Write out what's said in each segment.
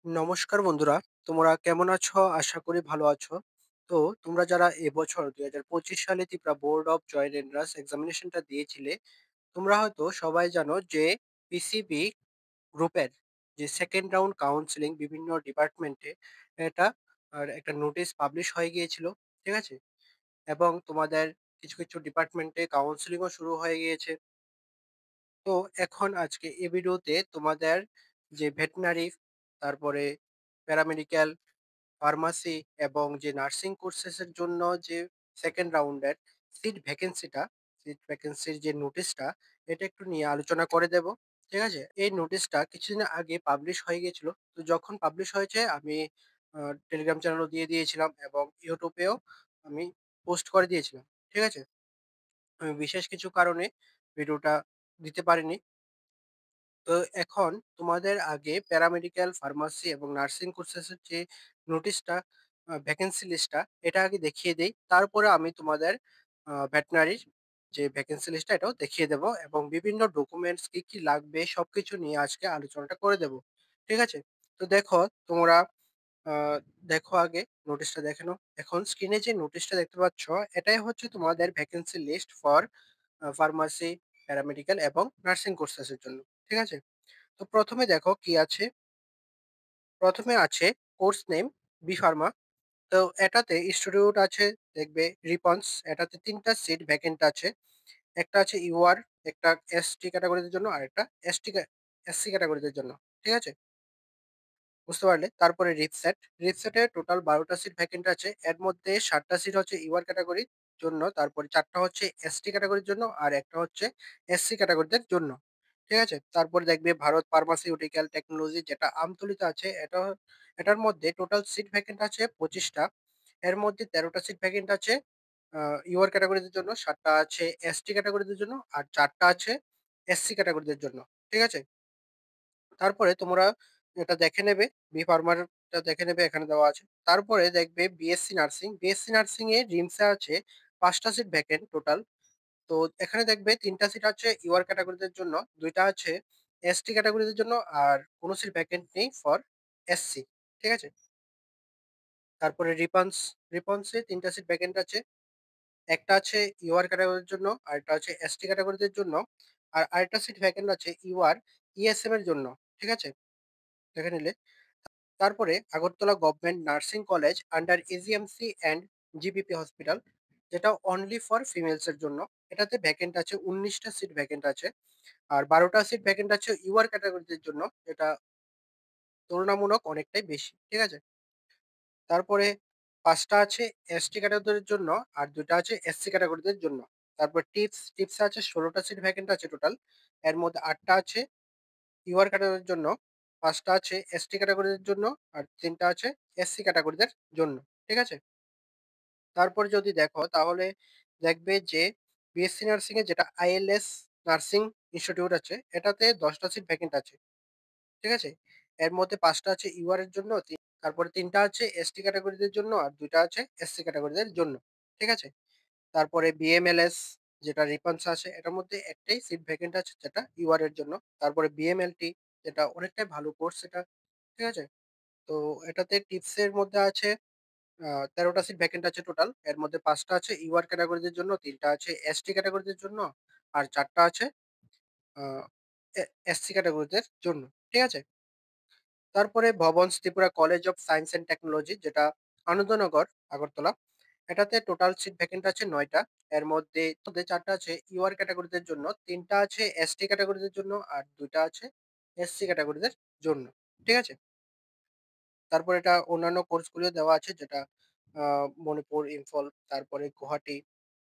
নমস্কার বন্ধুরা, তোমরা কেমন আছো? আশা করি ভালো আছো। তো তোমরা যারা এবছর ২০২৫ সালে Tripura board of joint entrance এক্সামিনেশনটা দিয়েছিলে, তোমরা হয়তো সবাই জানো যে পিসিবি গ্রুপের যে সেকেন্ড রাউন্ড কাউন্সেলিং বিভিন্ন ডিপার্টমেন্টে এটা আর একটা নোটিশ পাবলিশ হয়ে গিয়েছিল। ঠিক আছে? এবং তোমাদের কিছু ডিপার্টমেন্টে কাউন্সেলিংও শুরু হয়ে গিয়েছে। তো এখন আজকে এই ভিডিওতে তোমাদের যে ভেটেরিনারি, তারপরে প্যারামেডিক্যাল, ফার্মাসি এবং যে নার্সিং কোর্সেসের জন্য যে সেকেন্ড রাউন্ডের সিট ভ্যাকেন্সির যে নোটিশটা, এটা একটু নিয়ে আলোচনা করে দেব। ঠিক আছে? এই নোটিশটা কিছুদিন আগে পাবলিশ হয়ে গিয়েছিল। তো যখন পাবলিশ হয়েছে আমি টেলিগ্রাম চ্যানেলও দিয়ে দিয়েছিলাম এবং ইউটিউবেও আমি পোস্ট করে দিয়েছিলাম। ঠিক আছে? আমি বিশেষ কিছু কারণে ভিডিওটা দিতে পারিনি। তো এখন তোমাদের আগে প্যারামেডিক্যাল, ফার্মাসি এবং নার্সিং কোর্সেসের যে নোটিশটা, ভ্যাকেন্সি লিস্টটা, এটা আগে দেখিয়ে দেই। তারপরে আমি তোমাদের ভেটেরিনারির যে ভ্যাকেন্সি লিস্টটা এটাও দেখিয়ে দেব এবং বিভিন্ন ডকুমেন্টস কি লাগবে সবকিছু নিয়ে আজকে আলোচনাটা করে দেব। ঠিক আছে? তো দেখো তোমরা আ দেখো আগে নোটিশটা দেখে নাও। এখন স্ক্রিনে যে নোটিশটা দেখতে পাচ্ছ, এটাই হচ্ছে তোমাদের vacancy list for pharmacy, paramedical এবং নার্সিং কোর্সেসের জন্য। ঠিক আছে? তো ১ম এ দেখো কি আছে। ১ম এ আছে কোর্স নেম বি ফার্মা। তো এটাতে ইনস্টিটিউট আছে, দেখবে রিপন্স। এটাতে ৩ টা সিট ভ্যাকেন্ট আছে। একটা আছে ইউআর, একটা এসটি ক্যাটেগরিদের জন্য, আরেকটা এসসি ক্যাটেগরিদের জন্য। ঠিক আছে? বুঝতে পারলে? তারপরে রিপসেট। রিপসেটে টোটাল ১২ টা সিট ভ্যাকেন্ট আছে। এর মধ্যে ৭ টা সিট হচ্ছে ইউআর ক্যাটেগরির জন্য, তারপরে ৪ টা হচ্ছে এসটি ক্যাটেগরির জন্য, আর একটা হচ্ছে এসসি ক্যাটেগরিদের জন্য। ঠিক আছে? তারপরে দেখবে ভারত ফার্মাসিউটিক্যাল টেকনোলজি, যেটা আমতলীতে আছে, এটার মধ্যে টোটাল সিট ভ্যাকেন্ট আছে ২৫ টা। এর মধ্যে ১৩ টা সিট ভ্যাকেন্ট আছে আ ইউআর ক্যাটেগরিদের জন্য, ৭ টা আছে এসটি ক্যাটেগরিদের জন্য, আর ৪ টা আছে এসসি ক্যাটেগরিদের জন্য। ঠিক আছে? তারপরে তোমরা এটা দেখে নেবে, বি-ফার্মারটা দেখে নেবে, এখানে দেওয়া আছে। তারপরে দেখবে বিএসসি নার্সিং। বিএসসি নার্সিং এ রিমসে আছে ৫ টা সিট ভ্যাকেন্ট টোটাল। তো এখানে দেখবে ৩ টা সিট আছে ইউআর ক্যাটেগরিদের জন্য, ২ টা আছে এসটি ক্যাটেগরিদের জন্য, আর কোন সিট ভ্যাকেন্ট নেই ফর এসসি। ঠিক আছে? তারপরে রিপনসে ৩ টা সিট ভ্যাকেন্ট আছে। একটা আছে ইউআর ক্যাটেগরির জন্য, আরেকটা আছে এসটি ক্যাটেগরিদের জন্য, আর আরেকটা সিট ভ্যাকেন্ট আছে ইউআর ইএসএম এর জন্য। ঠিক আছে? দেখে নিলে। তারপরে Agartala government nursing college under AGMC and GBP hospital, যেটা অনলি ফর ফিমেলস এর জন্য। এটাতে ভ্যাকেন্ট আছে ১৯ টা সিট ভ্যাকেন্ট আছে। আর ১২ টা সিট ভ্যাকেন্ট আছে ইউআর ক্যাটেগরিদের জন্য, যেটা তুলনামূলক অনেকটাই বেশি। ঠিক আছে? তারপরে ৫ টা আছে এসটি ক্যাটেগরিদের জন্য, আর ২ টা আছে এসসি ক্যাটেগরিদের জন্য। তারপর টিপস আছে ১৬ টা সিট ভ্যাকেন্ট আছে টোটাল। এর মধ্যে ৮ টা আছে ইউআর ক্যাটাগরির জন্য, ৫ টা আছে এসটি ক্যাটাগরিদের জন্য, আর ৩ টা আছে এসসি ক্যাটাগরিদের জন্য। ঠিক আছে? তারপরে যদি দেখো তাহলে দেখবে যে বিএসসি নার্সিং এ যেটা আইএলএস নার্সিং ইনস্টিটিউট আছে, এটাতে ১০ টা সিট ভ্যাকেন্ট আছে। ঠিক আছে? এর মধ্যে ৫ টা আছে ইউআর এর জন্য, তারপরে ৩ টা আছে এসটি ক্যাটাগরিদের জন্য, আর ২ টা আছে এসসি ক্যাটাগরিদের জন্য। ঠিক আছে? তারপরে বিএমএলএস, যেটা রিপনস আছে, এটার মধ্যে একটাই সিট ভ্যাকেন্ট আছে, যেটা ইউআর এর জন্য। তারপরে বিএমএলটি, যেটা অনেকটাই ভালো কোর্স এটা। ঠিক আছে? তো এটাতে টিপসের মধ্যে আছে ১৩ টা সিট ভ্যাকেন্ট আছে টোটাল। এর মধ্যে ৫ টা আছে ইউআর ক্যাটেগরিদের জন্য, ৩ টা আছে এসটি ক্যাটেগরিদের জন্য, আর ৪ টা আছে আ এ এসসি ক্যাটেগরিদের জন্য। ঠিক আছে? তারপরে Bhavans Tripura college of science and technology, যেটা আনন্দনগর, আগরতলা। এটাতে টোটাল সিট ভ্যাকেন্ট আছে ৯ টা। এর মধ্যে ৪ টা আছে ইউআর ক্যাটেগরিদের জন্য, ৩ টা আছে এসটি ক্যাটেগরিদের জন্য, আর ২ টা আছে এসসি ক্যাটেগরিদের জন্য। ঠিক আছে? তারপর এটা অন্যান্য কোর্সগুলিও দেওয়া আছে, যেটা আ মণিপুর, ইম্ফল, তারপরে গুয়াহাটি,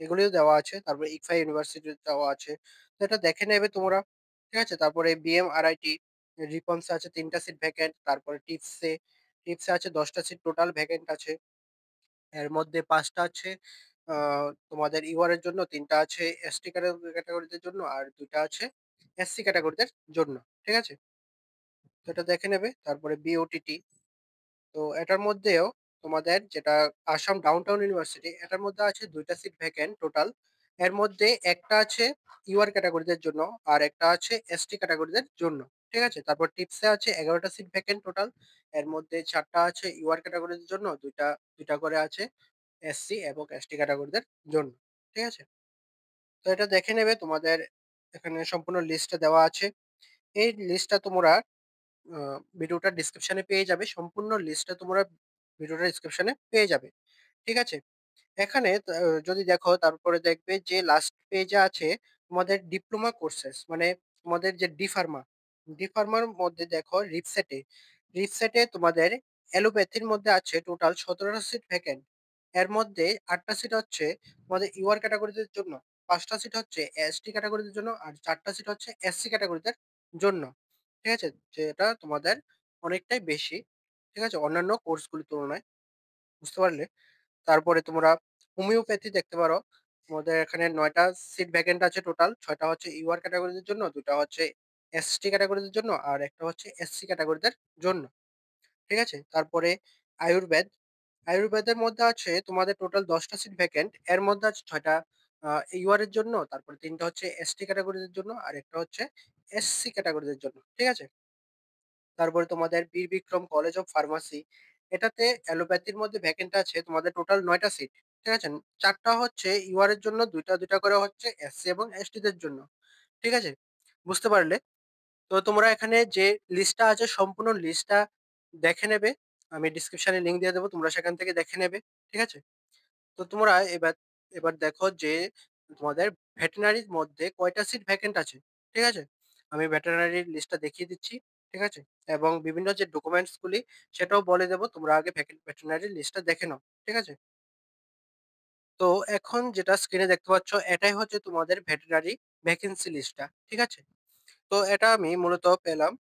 এগুলিও দেওয়া আছে। তারপরে ইকফা ইউনিভার্সিটি দেওয়া আছে। তো এটা দেখে নেবে তোমরা। ঠিক আছে? তারপরে বিএমআরআইটি রিপনস এ আছে ৩ টা সিট ভ্যাকেন্ট। তারপরে টিপসে আছে ১০ টা সিট টোটাল ভ্যাকেন্ট আছে। এর মধ্যে ৫ টা আছে আ তোমাদের ইউআর এর জন্য, ৩ টা আছে এসটি ক্যাটেগরিদের জন্য, আর ২ টা আছে এসসি ক্যাটেগরিদের জন্য। ঠিক আছে? তো এটা দেখে নেবে। তারপরে বিওটিটি, তো এটার মধ্যেও তোমাদের যেটা আসাম ডাউনটাউন ইউনিভার্সিটি, এটার মধ্যে আছে ২ টা সিট ভ্যাকেন্ট টোটাল। এর মধ্যে একটা আছে ইউআর ক্যাটেগরিদের জন্য, আর একটা আছে এসটি ক্যাটেগরিদের জন্য। ঠিক আছে? তারপর টিপসে আছে ১১ টা সিট ভ্যাকেন্ট টোটাল। এর মধ্যে ৪ টা আছে ইউআর ক্যাটেগরিদের জন্য, ২ টা করে আছে এসসি এবং এসটি ক্যাটেগরিদের জন্য। ঠিক আছে? তো এটা দেখে নেবে তোমাদের এখানে সম্পূর্ণ লিস্টটা দেওয়া আছে। এই লিস্টটা তোমরা আ ভিডিওটার ডেসক্রিপশনে পেয়ে যাবে। সম্পূর্ণ লিস্টটা তোমরা ভিডিওটার ডেসক্রিপশনে পেয়ে যাবে। ঠিক আছে? এখানে যদি দেখো তারপরে দেখবে যে লাস্ট পেজে আছে তোমাদের ডিপ্লোমা কোর্সেস মানে তোমাদের যে ডি ফার্মার মধ্যে দেখো রিপসেটে তোমাদের অ্যালোপ্যাথির মধ্যে আছে টোটাল ১৭ টা সিট ভ্যাকেন্ট। এর মধ্যে ৮ টা সিট হচ্ছে তোমাদের ইউআর ক্যাটেগরিদের জন্য, ৫ টা সিট হচ্ছে এসটি ক্যাটেগরিদের জন্য আর ৪ টা সিট হচ্ছে এসসি ক্যাটেগরিদের জন্য। ঠিক আছে? যেটা তোমাদের অনেকটাই বেশি। ঠিক আছে? অন্যান্য কোর্সগুলির তুলনায়। বুঝতে পারলে? তারপরে তোমরা হোমিওপ্যাথি দেখতে পারো। তোমাদের এখানে ৯ টা সিট ভ্যাকেন্ট আছে টোটাল। ৬ টা হচ্ছে ইউআর ক্যাটেগরিদের জন্য, ২ টা হচ্ছে এসটি ক্যাটেগরিদের জন্য আর ১ টা হচ্ছে এসসি ক্যাটেগরিদের জন্য। ঠিক আছে? তারপরে আয়ুর্বেদ। আয়ুর্বেদের মধ্যে আছে তোমাদের টোটাল ১০ টা সিট ভ্যাকেন্ট। এর মধ্যে আছে ৬ টা ইউআর এর জন্য, তারপরে ৩ টা হচ্ছে এসটি ক্যাটেগরিদের জন্য আর একটা হচ্ছে এসসি ক্যাটেগরিদের জন্য। ঠিক আছে? তারপরে তোমাদের বীর বিক্রম কলেজ অফ ফার্মাসি। এটাতে অ্যালোপ্যাথির মধ্যে ভ্যাকেন্ট আছে তোমাদের টোটাল ৯ টা সিট। ঠিক আছে? ৪ টা হচ্ছে ইউআর এর জন্য, ২ টা করে হচ্ছে এসসি এবং এসটি দের জন্য। ঠিক আছে? বুঝতে পারলে? তো তোমরা এখানে যে লিস্টটা আছে সম্পূর্ণ লিস্টটা দেখে নেবে। আমি ডেসক্রিপশনে লিংক দিয়ে দেব। তোমরা সেখান থেকে দেখে নেবে। ঠিক আছে? তো তোমরা এবার দেখো যে তোমাদের ভেটেরিনারির মধ্যে কয়টা সিট ভ্যাকেন্ট আছে। ঠিক আছে? আমি ভেটেরিনারির লিস্টটা দেখিয়ে দিচ্ছি। ঠিক আছে? এবং বিভিন্ন যে ডকুমেন্টস গুলি সেটাও বলে দেব। তোমরা আগে ভেটেরিনারির লিস্টটা দেখে নাও। ঠিক আছে? তো এখন যেটা স্ক্রিনে দেখতে পাচ্ছ এটাই হচ্ছে তোমাদের ভেটেরিনারি ভ্যাকেন্সি লিস্টটা। ঠিক আছে? তো এটা আমি মূলত পেলাম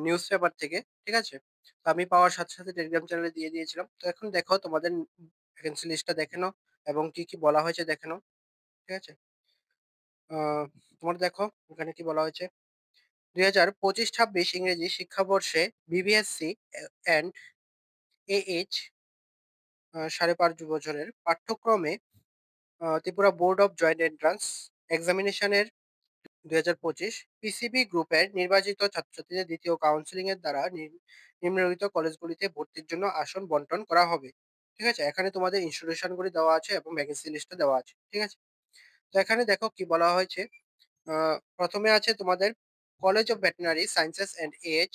নিউজ পেপার থেকে। ঠিক আছে? তো আমি পাওয়ার সাথে টেলিগ্রাম চ্যানেলে দিয়ে দিয়েছিলাম। তো এখন দেখো তোমাদের ভ্যাকেন্সি লিস্টটা দেখে নাও এবং কি বলা হয়েছে দেখে নাও। ঠিক আছে? আ তোমরা দেখো এখানে কি বলা হয়েছে। ২০২৫-২৬ ইংরেজি শিক্ষাবর্ষে বিবিএসসি অ্যান্ড এএইচ ৫.৫ বছরের পাঠ্যক্রমে Tripura board of joint entrance এক্সামিনেশনের ২০২৫ পিসিবি গ্রুপের নির্বাচিত ছাত্রছাত্রীদের দ্বিতীয় কাউন্সেলিং এর দ্বারা নিম্নলিখিত কলেজগুলিতে ভর্তির জন্য আসন বন্টন করা হবে। ঠিক আছে? এখানে তোমাদের ইনস্টিটিউশন গুলি দেওয়া আছে এবং ভ্যাকেন্সি লিস্টটা দেওয়া আছে। ঠিক আছে? তো এখানে দেখো কি বলা হয়েছে। আ ১ম এ আছে তোমাদের college of veterinary sciences and AH.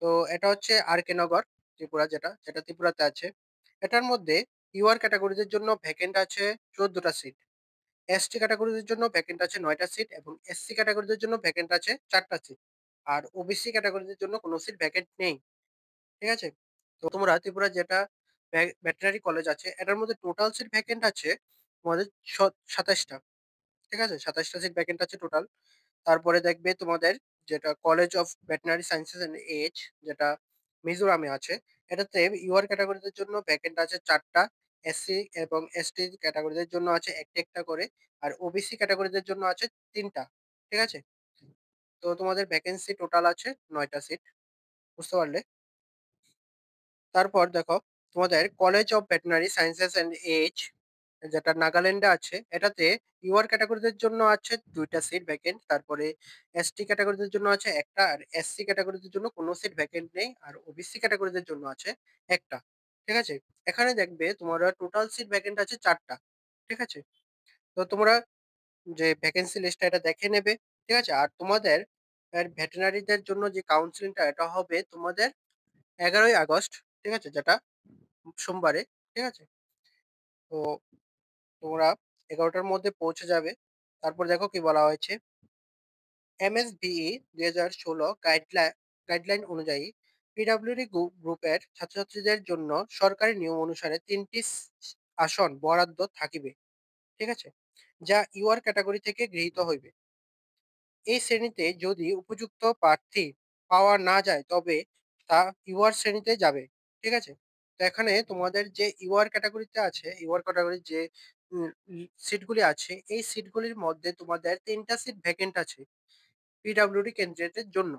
তো এটা হচ্ছে আর.কে নগর, ত্রিপুরা যেটা ত্রিপুরাতে আছে। এটার মধ্যে ইউআর ক্যাটেগরিদের জন্য ভ্যাকেন্ট আছে ১৪ টা সিট। এসটি ক্যাটেগরিদের জন্য ভ্যাকেন্ট আছে ৯ টা সিট এবং এসসি ক্যাটেগরিদের জন্য ভ্যাকেন্ট আছে ৪ টা সিট। আর ওবিসি ক্যাটেগরিদের জন্য কোন সিট ভ্যাকেন্ট নেই। ঠিক আছে? তো তোমরা ত্রিপুরা যেটা ভেটেরিনারি কলেজ আছে এটার মধ্যে টোটাল সিট ভ্যাকেন্ট আছে তোমাদের ২৭ টা। ঠিক আছে? ২৭ টা সিট ভ্যাকেন্ট আছে টোটাল। তারপরে দেখবে তোমাদের যেটা college of veterinary sciences and এজ যেটা মিজোরামে আছে। এটাতে ইউআর ক্যাটেগরিদের জন্য ভ্যাকেন্ট আছে ৪ টা। এসসি এবং এসটি ক্যাটেগরিদের জন্য আছে ১ টা করে। আর ওবিসি ক্যাটেগরিদের জন্য আছে ৩ টা। ঠিক আছে? তো তোমাদের ভ্যাকেন্সি টোটাল আছে ৯ টা সিট। বুঝতে পারলে? তারপর দেখো তোমাদের college of veterinary sciences and এজ যেটা নাগাল্যান্ডে আছে এটাতে ইউআর ক্যাটেগরিদের জন্য আছে ২ টা সিট ভ্যাকেন্ট। তারপরে এসটি ক্যাটেগরিদের জন্য আছে ১ টা আর এসসি ক্যাটেগরিদের জন্য কোনো সিট ভ্যাকেন্ট নেই। আর ওবিসি ক্যাটেগরিদের জন্য আছে ১ টা। ঠিক আছে? এখানে দেখবে তোমার টোটাল সিট ভ্যাকেন্ট আছে ৪ টা। ঠিক আছে? তো তোমরা যে ভ্যাকেন্সি লিস্টটা এটা দেখে নেবে। ঠিক আছে? আর তোমাদের ভেটেরিনারিদের জন্য যে কাউন্সেলিংটা এটা হবে তোমাদের ১১ই আগস্ট। ঠিক আছে? যেটা সোমবারে। ঠিক আছে? তো তোমরা ১১ টার মধ্যে পৌঁছে যাবে। তারপর দেখো কি বলা হয়েছে। এমএসবিই ২০১৬ গাইডলাইন অনুযায়ী পিডব্লিউডি গ্রুপের ছাত্রছাত্রীদের জন্য সরকারি নিয়ম অনুসারে ৩ টি আসন বরাদ্দ থাকিবে। ঠিক আছে? যা ইউআর ক্যাটেগরি থেকে গৃহীত হইবে। এই শ্রেণীতে যদি উপযুক্ত প্রার্থী পাওয়া না যায় তবে তা ইউআর শ্রেণীতে যাবে। ঠিক আছে? তো এখানে তোমাদের যে ইউআর ক্যাটেগরিতে আছে, ইউআর ক্যাটেগরির যে উম লি সিটগুলি আছে, এই সিটগুলির মধ্যে তোমাদের ৩ টা সিট ভ্যাকেন্ট আছে পিডব্লিউডি ক্যান্ডিডেটের জন্য।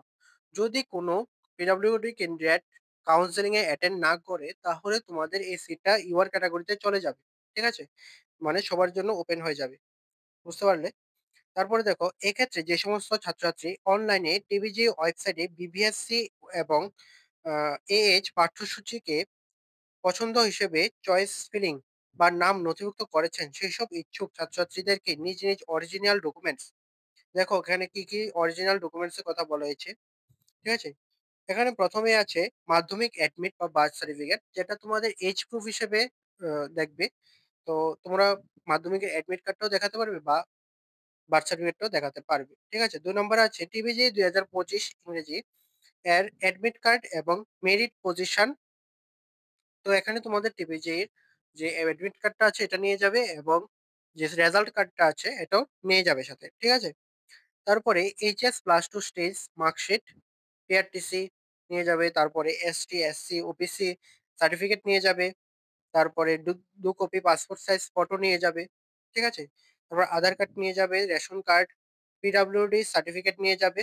যদি কোনো পিডব্লিউডি ক্যান্ডিডেট কাউন্সেলিং এ অ্যাটেন্ড না করে তাহলে তোমাদের এই সিটটা ইউআর ক্যাটেগরিতে চলে যাবে। ঠিক আছে? মানে সবার জন্য ওপেন হয়ে যাবে। বুঝতে পারলে? তারপরে দেখো এক্ষেত্রে যে সমস্ত ছাত্রছাত্রী অনলাইনে টিবিজি ওয়েবসাইটে বিবিএসসি এবং এএইচ পাঠ্যসূচিকে পছন্দ হিসেবে চয়েস ফিলিং বা নাম নথিভুক্ত করেছেন সেসব ইচ্ছুক ছাত্রছাত্রীদেরকে নিজ নিজ অরিজিনাল ডকুমেন্টস দেখো এখানে কি কি অরিজিনাল ডকুমেন্টস এর কথা বলা হয়েছে। ঠিক আছে? এখানে ১ম এ আছে মাধ্যমিক অ্যাডমিট বা বার্থ সার্টিফিকেট যেটা তোমাদের এজ প্রুফ হিসেবে দেখবে। তো তোমরা মাধ্যমিকের অ্যাডমিট কার্ডটাও দেখাতে পারবে বা বার্থ সার্টিফিকেটটাও দেখাতে পারবে। ঠিক আছে? ২ নম্বরে আছে টিবিজি ২০২৫ ইংরেজি এর অ্যাডমিট কার্ড এবং মেরিট পজিশন। তো এখানে তোমাদের টিবিজির যে অ্যাডমিট কার্ডটা আছে এটা নিয়ে যাবে এবং যে রেজাল্ট কার্ডটা আছে এটাও নিয়ে যাবে সাথে। ঠিক আছে? তারপরে HS plus 2 stage marksheet, PRTC নিয়ে যাবে। তারপরে এসটি, এসসি, ওবিসি সার্টিফিকেট নিয়ে যাবে। তারপরে ২ কপি পাসপোর্ট সাইজ ফটো নিয়ে যাবে। ঠিক আছে? তারপর আধার কার্ড নিয়ে যাবে, রেশন কার্ড, পিডব্লিউডি সার্টিফিকেট নিয়ে যাবে।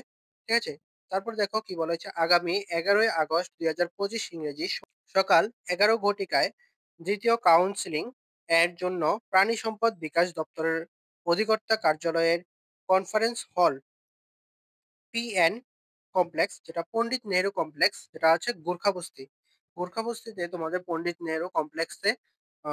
ঠিক আছে? তারপর দেখো কি বলা হয়েছে আগামী ১১ই আগস্ট ২০২৫ ইংরেজি সকাল ১১ ঘটিকায় ২য় কাউন্সেলিং এর জন্য প্রাণী সম্পদ বিকাশ দপ্তরের অধিকর্তা কার্যালয়ের কনফারেন্স হল পিএন কমপ্লেক্স যেটা পণ্ডিত নেহেরু কমপ্লেক্স যেটা আছে গোর্খাবস্তি। গোর্খাবস্তিতে তোমাদের পণ্ডিত নেহেরু কমপ্লেক্সে আ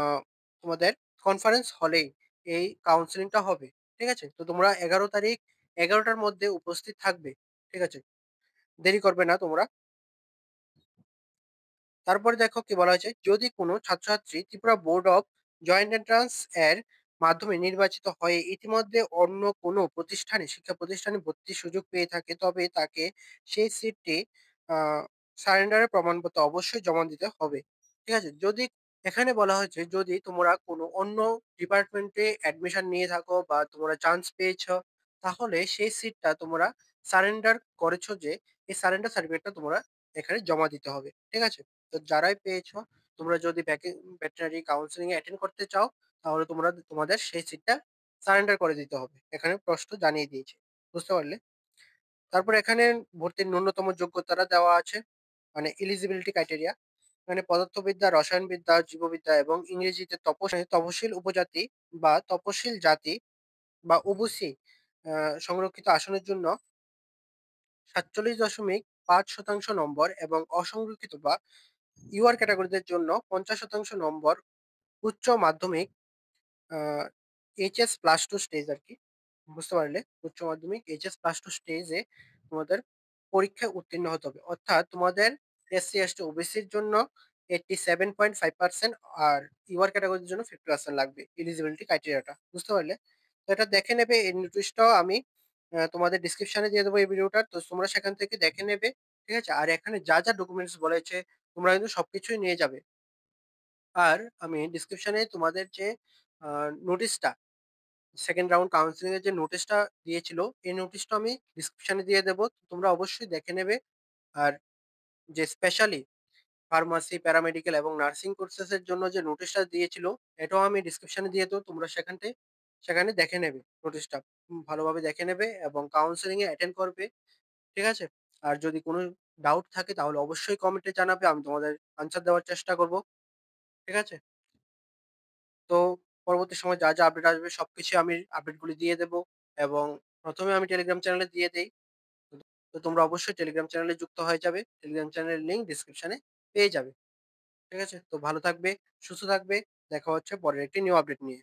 তোমাদের কনফারেন্স হলেই এই কাউন্সেলিংটা হবে। ঠিক আছে? তো তোমরা ১১ তারিখ ১১ টার মধ্যে উপস্থিত থাকবে। ঠিক আছে? দেরি করবে না তোমরা। তারপরে দেখো কি বলা হয়েছে, যদি কোনো ছাত্রছাত্রী Tripura board of joint entrance এর মাধ্যমে নির্বাচিত হয়ে ইতিমধ্যে অন্য কোনো প্রতিষ্ঠানে শিক্ষা প্রতিষ্ঠানে ভর্তির সুযোগ পেয়ে থাকে তবে তাকে সেই সিটটি সারেন্ডারের প্রমাণপত্র অবশ্যই জমা দিতে হবে। ঠিক আছে? যদি এখানে বলা হয়েছে যদি তোমরা কোনো অন্য ডিপার্টমেন্টে অ্যাডমিশন নিয়ে থাকো বা তোমরা চান্স পেয়েছো তাহলে সেই সিটটা তোমরা সারেন্ডার করেছো যে এই সারেন্ডার সার্টিফিকেটটা তোমরা এখানে জমা দিতে হবে। ঠিক আছে? তো যারাই পেয়েছো তোমরা যদি ভেটেরিনারি কাউন্সেলিং এ অ্যাটেন্ড করতে চাও তাহলে তোমরা তোমাদের সেই সিটটা সারেন্ডার করে দিতে হবে। এখানে প্রশ্ন জানিয়ে দিয়েছে। বুঝতে পারলে? তারপর এখানে ভর্তির ন্যূনতম যোগ্যতাটা দেওয়া আছে। মানে এলিজিবিলিটি ক্রাইটেরিয়া। এখানে পদার্থবিদ্যা, রসায়নবিদ্যা, জীববিদ্যা এবং ইংরেজিতে তপশিল উপজাতি বা তপশিল জাতি বা ওবিসি আ সংরক্ষিত আসনের জন্য ৪৭.৫% নম্বর এবং অসংরক্ষিত বা ইউআর ক্যাটেগরিদের জন্য ৫০% নম্বর উচ্চ মাধ্যমিক আ এইচএস প্লাস 2 স্টেজ আরকি। বুঝতে পারলে? উচ্চ মাধ্যমিক এইচএস প্লাস 2 স্টেজে তোমাদের পরীক্ষায় উত্তীর্ণ হতে হবে। অর্থাৎ তোমাদের এসসি, এসটি, ওবিসির জন্য 87.5% আর ইউআর ক্যাটেগরির জন্য 50% লাগবে এলিজিবিলিটি ক্রাইটেরিয়াটা। বুঝতে পারলে? তো এটা দেখে নেবে এই নোটিশটাও আমি তোমাদের ডেসক্রিপশনে দিয়ে দেবো এই ভিডিওটা। তো তোমরা সেখান থেকে দেখে নেবে। ঠিক আছে? আর এখানে যা ডকুমেন্টস বলেছে তোমরা কিন্তু সবকিছুই নিয়ে যাবে। আর আমি ডেসক্রিপশনে তোমাদের যে আ নোটিশটা 2nd রাউন্ড কাউন্সেলিং এর যে নোটিশটা দিয়েছিল, এই নোটিশটা আমি ডেসক্রিপশনে দিয়ে দেব। তোমরা অবশ্যই দেখে নেবে। আর যে স্পেশালি ফার্মাসি, প্যারামেডিক্যাল এবং নার্সিং কোর্সেস এর জন্য যে নোটিশটা দিয়েছিল, এটাও আমি ডেসক্রিপশনে দিয়ে দেব। তোমরা সেখানে দেখে নেবে নোটিশটা। ভালোভাবে দেখে নেবে এবং কাউন্সেলিং এ অ্যাটেন্ড করবে। ঠিক আছে? আর যদি কোনো ডাউট থাকে তাহলে অবশ্যই কমেন্টে জানাবে। আমি তোমাদের আনসার দেওয়ার চেষ্টা করব। ঠিক আছে? তো পরবর্তী সময়ে যা আপডেট আসবে সবকিছু আমি আপডেটগুলি দিয়ে দেব এবং ১ম এ আমি টেলিগ্রাম চ্যানেলে দিয়ে দেই। তো তোমরা অবশ্যই টেলিগ্রাম চ্যানেলে যুক্ত হয়ে যাবে। টেলিগ্রাম চ্যানেলের লিঙ্ক ডেসক্রিপশনে পেয়ে যাবে। ঠিক আছে? তো ভালো থাকবে, সুস্থ থাকবে। দেখা হচ্ছে পরের একটি নিউ আপডেট নিয়ে।